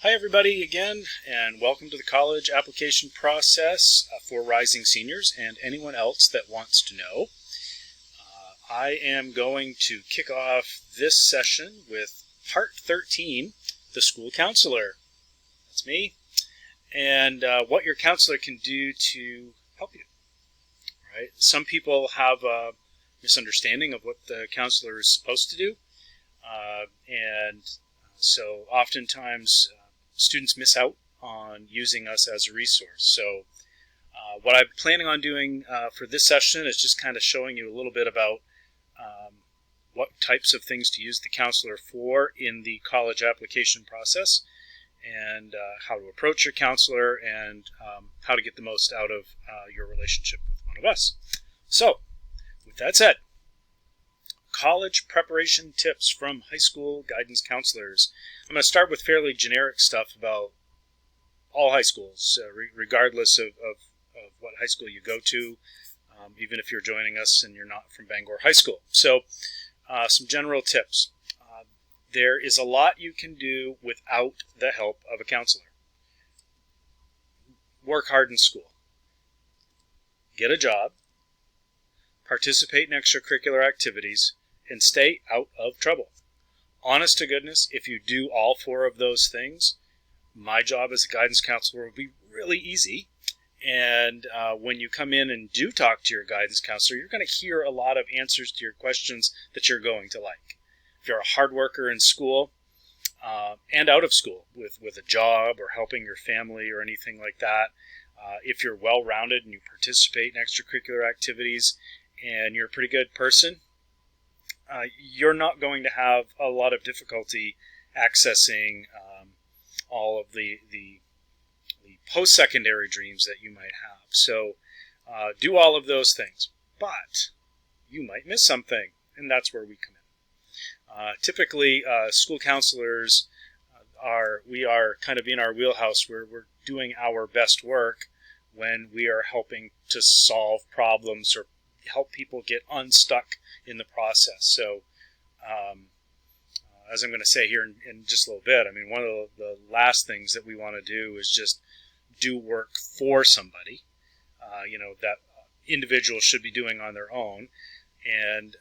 Hi everybody again, and welcome to the college application process for rising seniors and anyone else that wants to know. I am going to kick off this session with part 13, the school counselor. That's me. And what your counselor can do to help you. Right? Some people have a misunderstanding of what the counselor is supposed to do. So oftentimes students miss out on using us as a resource. So what I'm planning on doing for this session is just kind of showing you a little bit about what types of things to use the counselor for in the college application process, and how to approach your counselor, and how to get the most out of your relationship with one of us. So, with that said, college preparation tips from high school guidance counselors. I'm going to start with fairly generic stuff about all high schools, regardless of what high school you go to, even if you're joining us and you're not from Bangor High School. So, some general tips. There is a lot you can do without the help of a counselor. Work hard in school. Get a job. Participate in extracurricular activities. And stay out of trouble. Honest to goodness, if you do all four of those things, my job as a guidance counselor will be really easy. And when you come in and do talk to your guidance counselor, you're going to hear a lot of answers to your questions that you're going to like. If you're a hard worker in school and out of school with a job or helping your family or anything like that, if you're well-rounded and you participate in extracurricular activities and you're a pretty good person, you're not going to have a lot of difficulty accessing all of the post-secondary dreams that you might have. So do all of those things, but you might miss something, and that's where we come in. Typically, school counselors we are kind of in our wheelhouse where we're doing our best work when we are helping to solve problems or help people get unstuck in the process. So, as I'm going to say here in just a little bit, I mean, one of the last things that we want to do is just do work for somebody, that individuals should be doing on their own. And,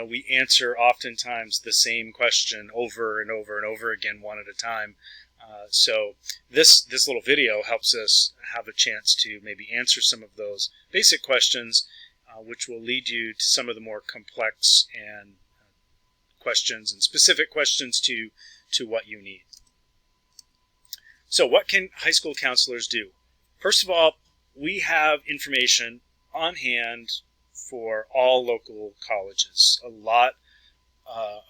we answer oftentimes the same question over and over and over again, one at a time. So this little video helps us have a chance to maybe answer some of those basic questions, which will lead you to some of the more complex and questions and specific questions to what you need. So what can high school counselors do? First of all, we have information on hand for all local colleges. A lot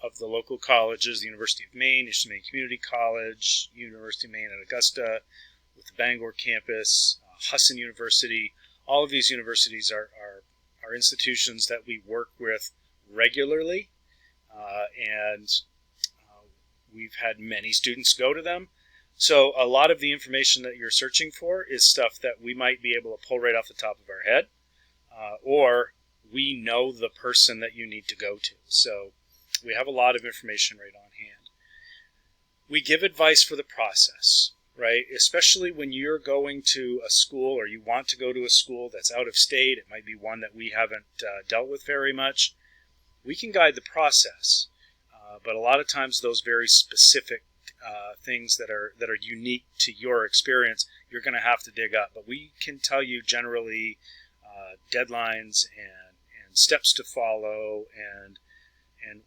of the local colleges, the University of Maine, Eastern Maine Community College, University of Maine at Augusta, with the Bangor campus, Husson University, all of these universities are institutions that we work with regularly, and we've had many students go to them. So a lot of the information that you're searching for is stuff that we might be able to pull right off the top of our head, or we know the person that you need to go to. So we have a lot of information right on hand. We give advice for the process, right? Especially when you're going to a school or you want to go to a school that's out of state. It might be one that we haven't dealt with very much. We can guide the process, but a lot of times those very specific things that are unique to your experience, you're going to have to dig up. But we can tell you generally deadlines and steps to follow and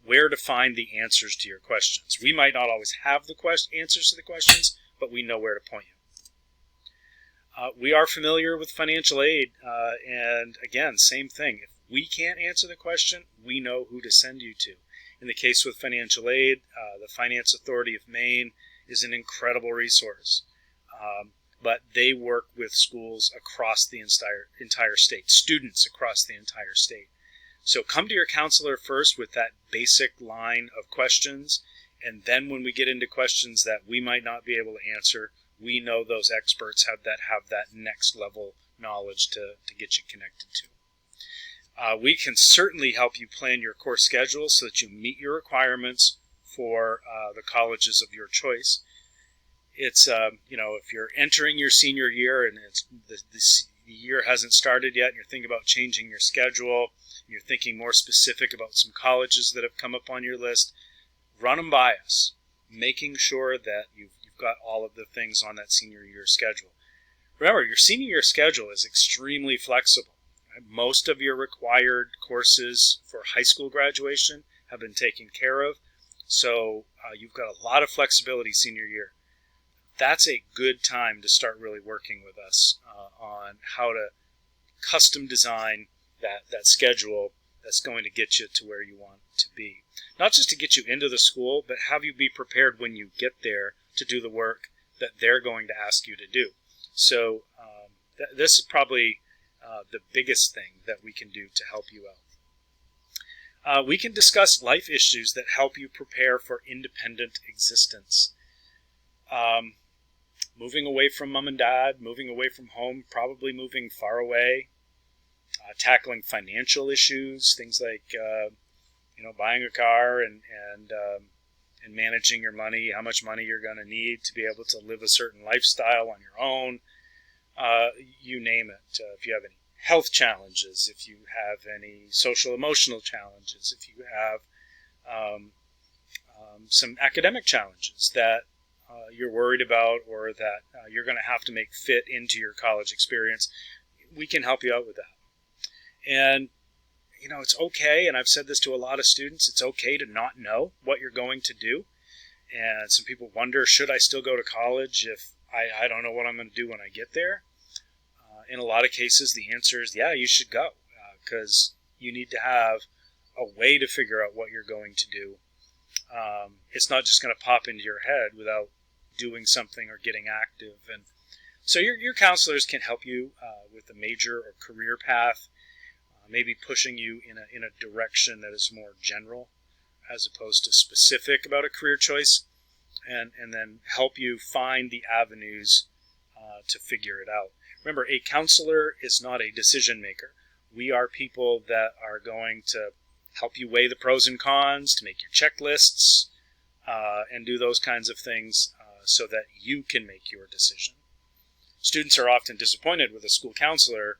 where to find the answers to your questions. We might not always have the answers to the questions, but we know where to point you. We are familiar with financial aid, and again, same thing. If we can't answer the question, we know who to send you to. In the case with financial aid, the Finance Authority of Maine is an incredible resource, but they work with schools across the entire state, students across the entire state. So come to your counselor first with that basic line of questions, and then when we get into questions that we might not be able to answer, we know those experts have that next level knowledge to get you connected to. We can certainly help you plan your course schedule so that you meet your requirements for the colleges of your choice. It's if you're entering your senior year and the year hasn't started yet, and you're thinking about changing your schedule, and you're thinking more specific about some colleges that have come up on your list, run them by us, making sure that you've got all of the things on that senior year schedule. Remember, your senior year schedule is extremely flexible. Right? Most of your required courses for high school graduation have been taken care of, so you've got a lot of flexibility senior year. That's a good time to start really working with us on how to custom design that schedule that's going to get you to where you want to be. Not just to get you into the school, but have you be prepared when you get there to do the work that they're going to ask you to do. So this is probably the biggest thing that we can do to help you out. We can discuss life issues that help you prepare for independent existence. Moving away from mom and dad, moving away from home, probably moving far away, tackling financial issues, things like buying a car and managing your money, how much money you're going to need to be able to live a certain lifestyle on your own, you name it. If you have any health challenges, if you have any social emotional challenges, if you have some academic challenges that you're worried about or that you're going to have to make fit into your college experience, we can help you out with that. And it's okay, and I've said this to a lot of students, it's okay to not know what you're going to do. And some people wonder, should I still go to college if I don't know what I'm going to do when I get there? In a lot of cases, the answer is, yeah, you should go, because you need to have a way to figure out what you're going to do. It's not just going to pop into your head without doing something or getting active. And so your counselors can help you with a major or career path, maybe pushing you in a direction that is more general as opposed to specific about a career choice, and then help you find the avenues to figure it out. Remember, a counselor is not a decision maker. We are people that are going to help you weigh the pros and cons, to make your checklists, and do those kinds of things so that you can make your decision. Students are often disappointed with a school counselor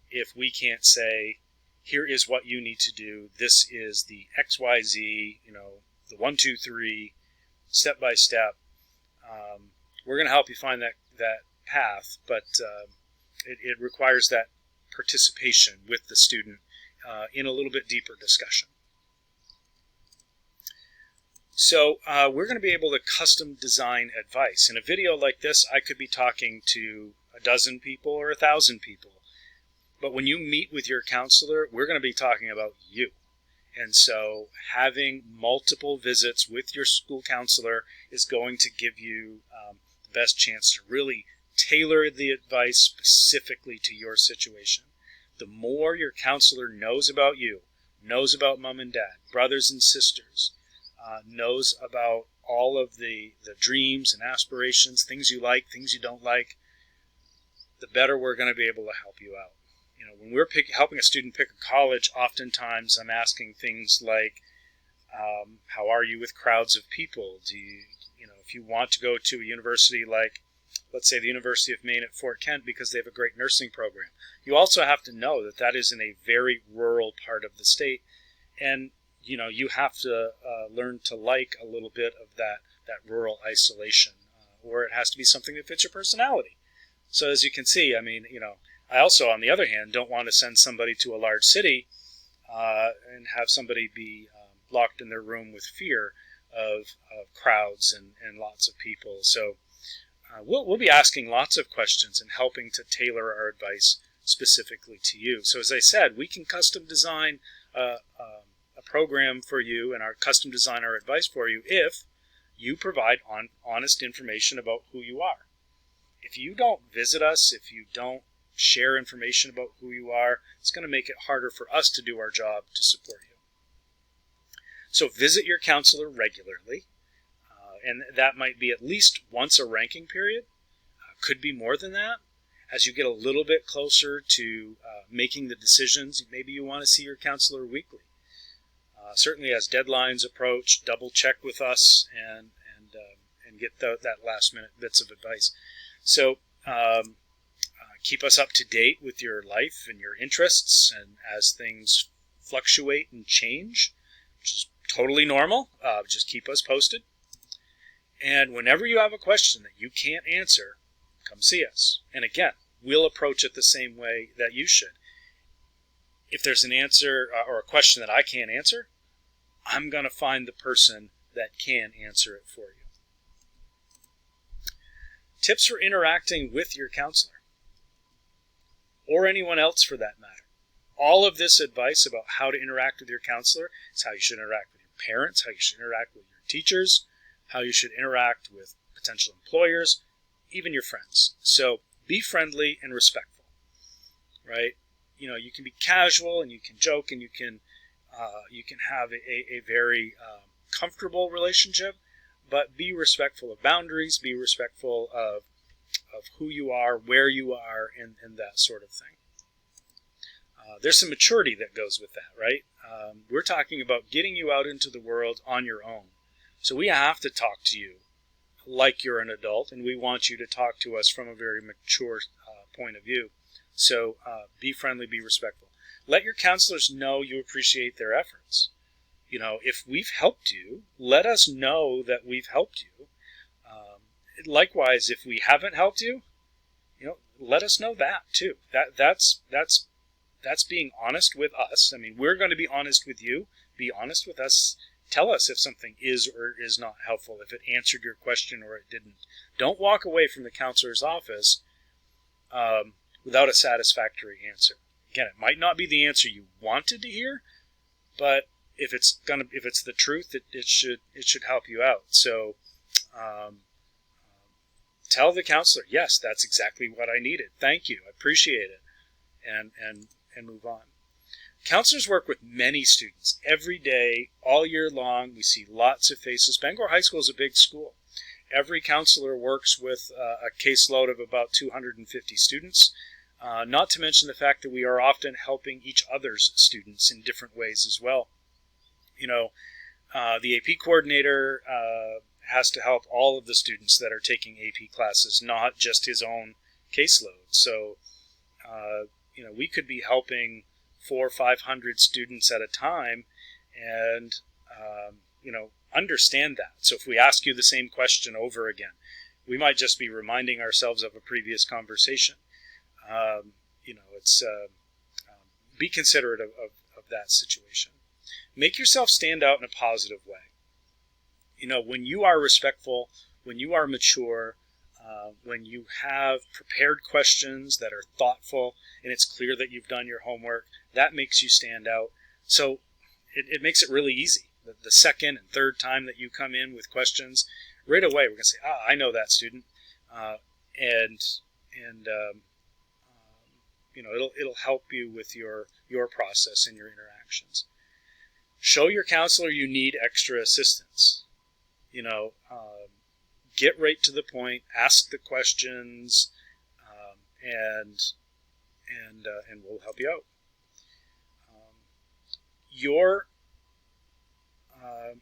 if we can't say, here is what you need to do. This is the XYZ, the 1, 2, 3, step by step. We're going to help you find that path, but it requires that participation with the student in a little bit deeper discussion. So we're going to be able to custom design advice. In a video like this, I could be talking to a dozen people or 1,000 people. But when you meet with your counselor, we're going to be talking about you. And so having multiple visits with your school counselor is going to give you the best chance to really tailor the advice specifically to your situation. The more your counselor knows about you, knows about mom and dad, brothers and sisters, knows about all of the dreams and aspirations, things you like, things you don't like, the better we're going to be able to help you out. When we're helping a student pick a college, oftentimes I'm asking things like, how are you with crowds of people? If you want to go to a university like, let's say, the University of Maine at Fort Kent because they have a great nursing program, you also have to know that that is in a very rural part of the state, and you have to learn to like a little bit of that rural isolation, or it has to be something that fits your personality. So as you can see, I also, on the other hand, don't want to send somebody to a large city and have somebody be locked in their room with fear of crowds and lots of people. So we'll be asking lots of questions and helping to tailor our advice specifically to you. So as I said, we can custom design a program for you and custom design our advice for you if you provide honest information about who you are. If you don't visit us, if you don't share information about who you are, it's going to make it harder for us to do our job to support you. So visit your counselor regularly, and that might be at least once a ranking period. Could be more than that. As you get a little bit closer to making the decisions, maybe you want to see your counselor weekly. Certainly as deadlines approach, double check with us and and get that last minute bits of advice. So keep us up to date with your life and your interests, and as things fluctuate and change, which is totally normal, just keep us posted. And whenever you have a question that you can't answer, come see us. And again, we'll approach it the same way that you should. If there's an answer or a question that I can't answer, I'm going to find the person that can answer it for you. Tips for interacting with your counselor, or anyone else for that matter. All of this advice about how to interact with your counselor is how you should interact with your parents, how you should interact with your teachers, how you should interact with potential employers, even your friends. So be friendly and respectful, right? You can be casual and you can joke and you can have a very comfortable relationship, but be respectful of boundaries, be respectful of who you are, where you are, and that sort of thing. There's some maturity that goes with that, right? We're talking about getting you out into the world on your own. So we have to talk to you like you're an adult, and we want you to talk to us from a very mature point of view. So be friendly, be respectful. Let your counselors know you appreciate their efforts. If we've helped you, let us know that we've helped you. Likewise, if we haven't helped you, let us know that too. That's being honest with us. I mean, we're going to be honest with you. Be honest with us. Tell us if something is or is not helpful, if it answered your question or it didn't. Don't walk away from the counselor's office without a satisfactory answer. Again, it might not be the answer you wanted to hear, but if it's the truth, it should help you out. So tell the counselor, yes, that's exactly what I needed. Thank you, I appreciate it, and move on. Counselors work with many students every day, all year long. We see lots of faces. Bangor High School is a big school. Every counselor works with a caseload of about 250 students, not to mention the fact that we are often helping each other's students in different ways as well. The AP coordinator has to help all of the students that are taking AP classes, not just his own caseload. So, we could be helping 400 or 500 students at a time, and understand that. So if we ask you the same question over again, we might just be reminding ourselves of a previous conversation. Be considerate of that situation. Make yourself stand out in a positive way. When you are respectful, when you are mature, when you have prepared questions that are thoughtful, and it's clear that you've done your homework, that makes you stand out. So it makes it really easy. The second and third time that you come in with questions, right away we're going to say, I know that student, it'll help you with your process and your interactions. Show your counselor you need extra assistance. Get right to the point, ask the questions, and we'll help you out. Your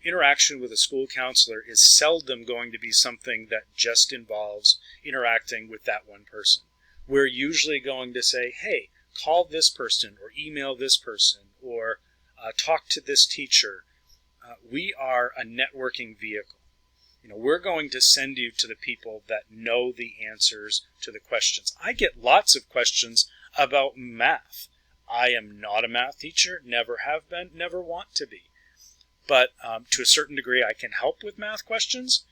interaction with a school counselor is seldom going to be something that just involves interacting with that one person. We're usually going to say, hey, call this person or email this person or talk to this teacher. We are a networking vehicle. We're going to send you to the people that know the answers to the questions. I get lots of questions about math. I am not a math teacher, never have been, never want to be. But to a certain degree, I can help with math questions.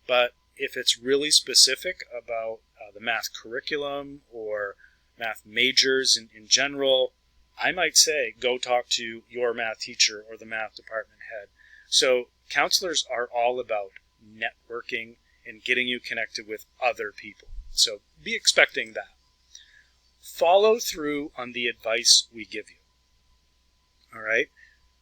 But if it's really specific about the math curriculum or math majors in general, I might say, go talk to your math teacher or the math department head. So counselors are all about networking and getting you connected with other people. So be expecting that. Follow through on the advice we give you. All right?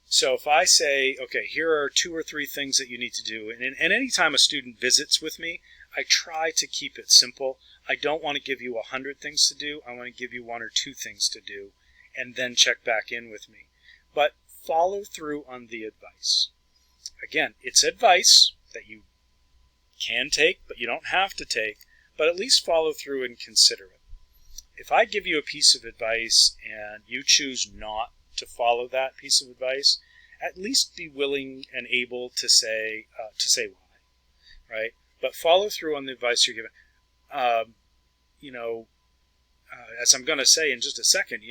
So if I say, okay, here are 2 or 3 things that you need to do, and anytime a student visits with me, I try to keep it simple. I don't want to give you 100 things to do. I want to give you 1 or 2 things to do, and then check back in with me. But follow through on the advice. Again, it's advice that you can take, but you don't have to take, but at least follow through and consider it. If I give you a piece of advice and you choose not to follow that piece of advice, at least be willing and able to say why, right? But follow through on the advice you're given. As I'm going to say in just a second,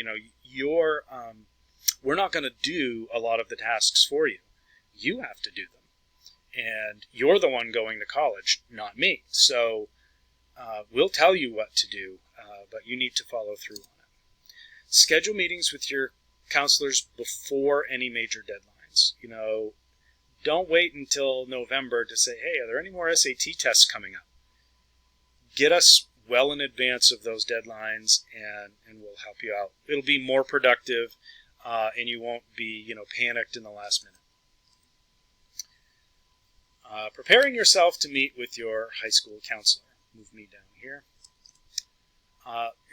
we're not going to do a lot of the tasks for you. You have to do them. And you're the one going to college, not me. So we'll tell you what to do, but you need to follow through on it. Schedule meetings with your counselors before any major deadlines. Don't wait until November to say, hey, are there any more SAT tests coming up? Get us well in advance of those deadlines, and we'll help you out. It'll be more productive, and you won't be, panicked in the last minute. Preparing yourself to meet with your high school counselor. Move me down here.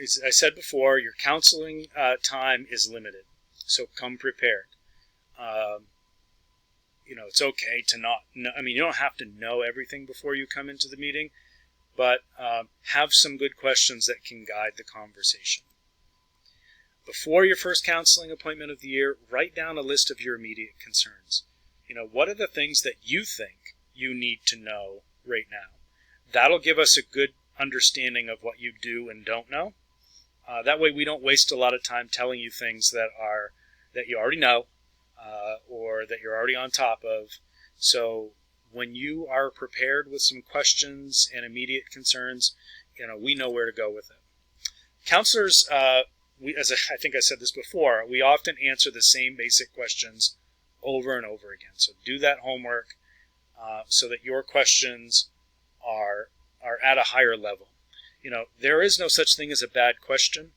As I said before, your counseling time is limited, so come prepared. It's okay to not know. You don't have to know everything before you come into the meeting, but have some good questions that can guide the conversation. Before your first counseling appointment of the year, write down a list of your immediate concerns. What are the things that you think you need to know right now? That'll give us a good understanding of what you do and don't know. That way we don't waste a lot of time telling you things that you already know or that you're already on top of. So when you are prepared with some questions and immediate concerns, we know where to go with it. Counselors, I think I said this before, we often answer the same basic questions over and over again. So do that homework so that your questions are at a higher level. There is no such thing as a bad question,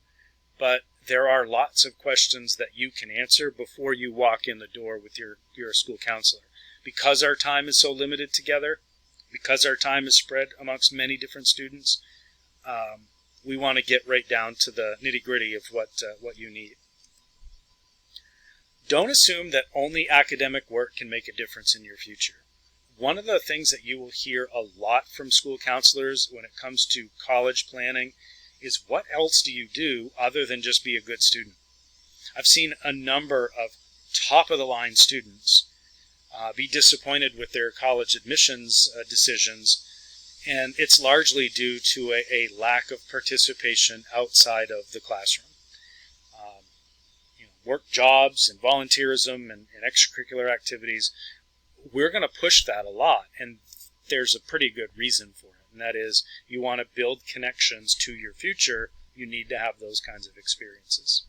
but there are lots of questions that you can answer before you walk in the door with your school counselor. Because our time is so limited together, because our time is spread amongst many different students, we want to get right down to the nitty-gritty of what you need. Don't assume that only academic work can make a difference in your future. One of the things that you will hear a lot from school counselors when it comes to college planning is, what else do you do other than just be a good student? I've seen a number of top-of-the-line students be disappointed with their college admissions decisions, and it's largely due to a lack of participation outside of the classroom. Work jobs and volunteerism and extracurricular activities, we're going to push that a lot, and there's a pretty good reason for it, and that is you want to build connections to your future. You need to have those kinds of experiences.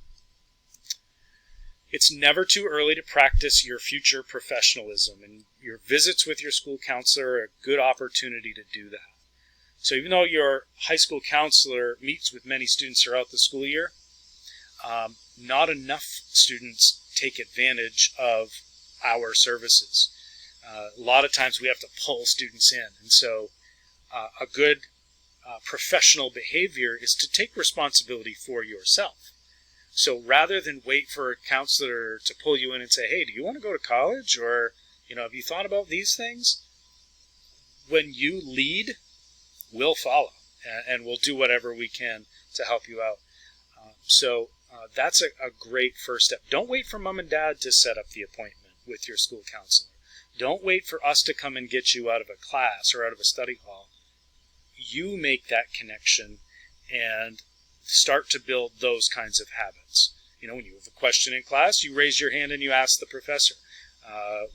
It's never too early to practice your future professionalism, and your visits with your school counselor are a good opportunity to do that. So even though your high school counselor meets with many students throughout the school year, not enough students take advantage of our services. A lot of times we have to pull students in, and so a good professional behavior is to take responsibility for yourself. So rather than wait for a counselor to pull you in and say, hey, do you want to go to college? Or, have you thought about these things? When you lead, we'll follow, and we'll do whatever we can to help you out. So that's a great first step. Don't wait for mom and dad to set up the appointment with your school counselor. Don't wait for us to come and get you out of a class or out of a study hall. You make that connection and start to build those kinds of habits. When you have a question in class, you raise your hand and you ask the professor.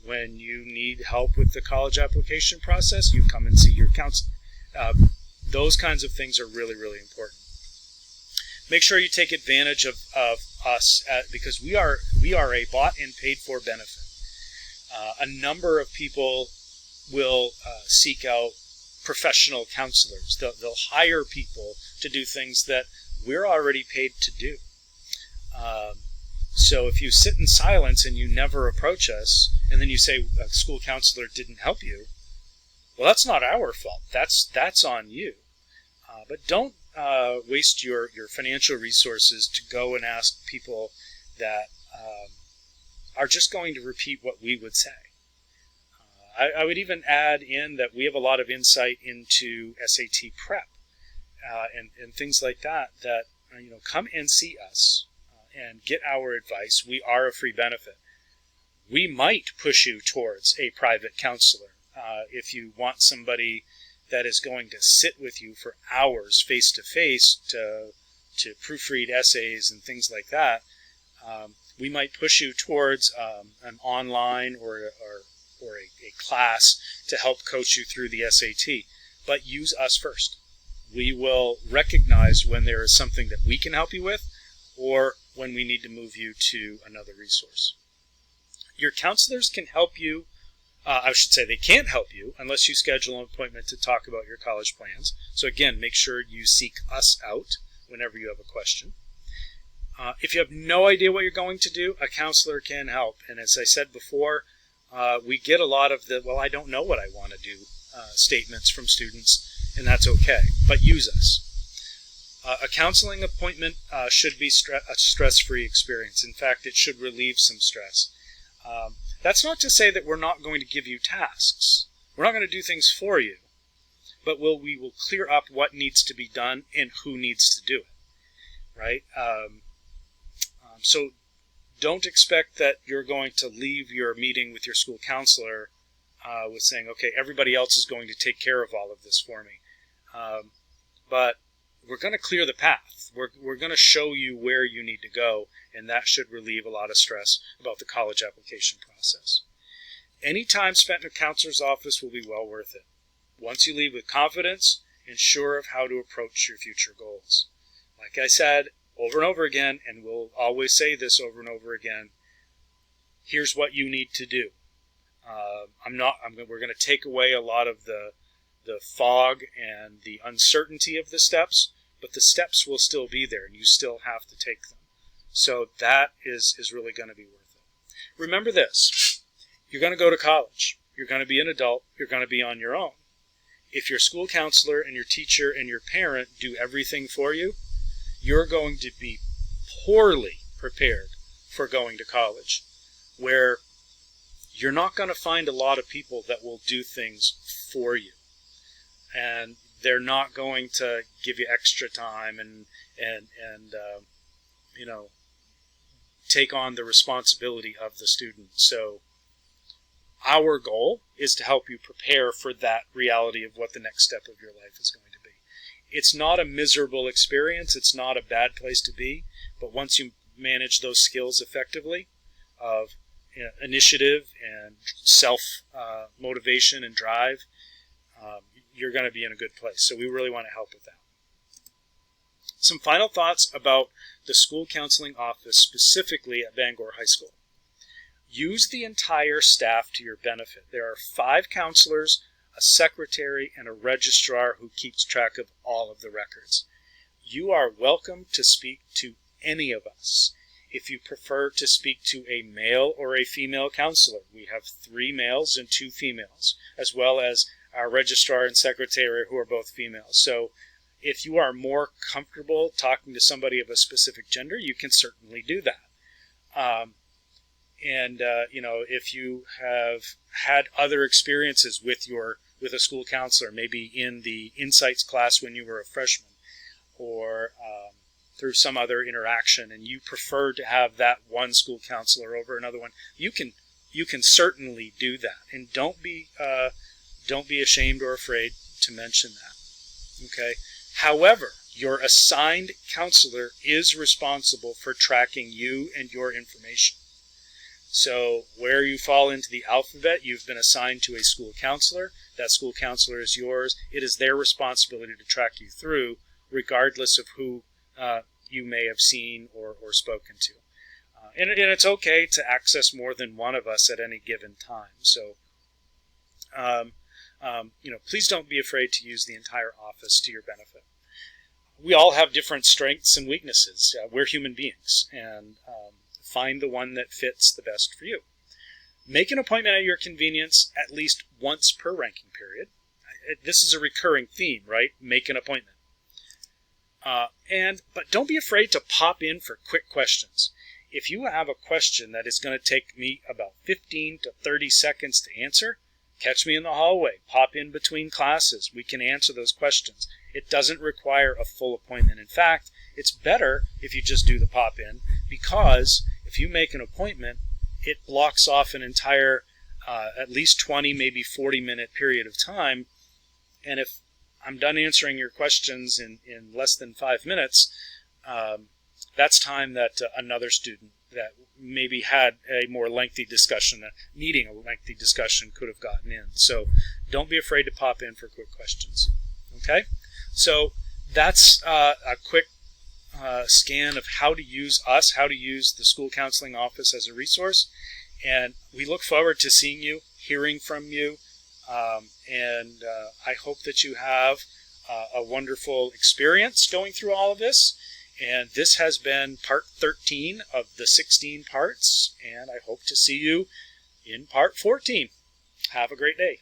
When you need help with the college application process, you come and see your counselor. Those kinds of things are really, really important. Make sure you take advantage of us because we are a bought and paid for benefit. A number of people will seek out professional counselors. They'll hire people to do things that we're already paid to do. So if you sit in silence and you never approach us, and then you say a school counselor didn't help you, well, that's not our fault. That's on you. But don't waste your financial resources to go and ask people that are just going to repeat what we would say. I would even add in that we have a lot of insight into SAT prep and things like that. Come and see us and get our advice. We are a free benefit. We might push you towards a private counselor if you want somebody that is going to sit with you for hours face to face to proofread essays and things like that. We might push you towards an online or a class to help coach you through the SAT. But use us first. We will recognize when there is something that we can help you with or when we need to move you to another resource. Your counselors can help you. I should say they can't help you unless you schedule an appointment to talk about your college plans. So again, make sure you seek us out whenever you have a question. If you have no idea what you're going to do, a counselor can help. And as I said before, we get a lot of the, well, I don't know what I want to do statements from students, and that's okay. But use us. A counseling appointment should be a stress-free experience. In fact, it should relieve some stress. That's not to say that we're not going to give you tasks. We're not going to do things for you, but we will clear up what needs to be done and who needs to do it, right? So don't expect that you're going to leave your meeting with your school counselor with saying, okay, everybody else is going to take care of all of this for me. But we're going to clear the path. We're going to show you where you need to go, and that should relieve a lot of stress about the college application process. Any time spent in a counselor's office will be well worth it. Once you leave with confidence and sure of how to approach your future goals. Like I said over and over again, and we'll always say this over and over again, here's what you need to do. We're going to take away a lot of the fog and the uncertainty of the steps, but the steps will still be there, and you still have to take them. So that is really going to be worth it. Remember this. You're going to go to college. You're going to be an adult. You're going to be on your own. If your school counselor and your teacher and your parent do everything for you, you're going to be poorly prepared for going to college, where you're not going to find a lot of people that will do things for you. And they're not going to give you extra time and take on the responsibility of the student. So our goal is to help you prepare for that reality of what the next step of your life is going to be. It's not a miserable experience. It's not a bad place to be. But once you manage those skills effectively of initiative and self-motivation and drive, you're going to be in a good place. So we really want to help with that. Some final thoughts about the school counseling office, specifically at Bangor High School. Use the entire staff to your benefit. There are 5 counselors, a secretary, and a registrar who keeps track of all of the records. You are welcome to speak to any of us. If you prefer to speak to a male or a female counselor, we have 3 males and 2 females, as well as our registrar and secretary who are both females. So if you are more comfortable talking to somebody of a specific gender, you can certainly do that. If you have had other experiences with a school counselor, maybe in the Insights class when you were a freshman, or through some other interaction, and you prefer to have that one school counselor over another one, you can certainly do that, and don't be ashamed or afraid to mention that. Okay. However, your assigned counselor is responsible for tracking you and your information. So where you fall into the alphabet, you've been assigned to a school counselor. That school counselor is yours. It is their responsibility to track you through, regardless of who you may have seen or spoken to. And it's okay to access more than one of us at any given time. So, please don't be afraid to use the entire office to your benefit. We all have different strengths and weaknesses. We're human beings, and find the one that fits the best for you. Make an appointment at your convenience at least once per ranking period. This is a recurring theme, right? Make an appointment. But don't be afraid to pop in for quick questions. If you have a question that is going to take me about 15 to 30 seconds to answer, Catch me in the hallway. Pop in between classes. We can answer those questions. It doesn't require a full appointment. In fact, it's better if you just do the pop-in, because if you make an appointment, it blocks off an entire at least 20, maybe 40-minute period of time. And if I'm done answering your questions in less than 5 minutes, that's time that another student that maybe had a more lengthy discussion, needing a lengthy discussion, could have gotten in. So don't be afraid to pop in for quick questions. Okay? So that's a quick scan of how to use us, how to use the school counseling office as a resource. And we look forward to seeing you, hearing from you, and I hope that you have a wonderful experience going through all of this. And this has been part 13 of the 16 parts, and I hope to see you in part 14. Have a great day.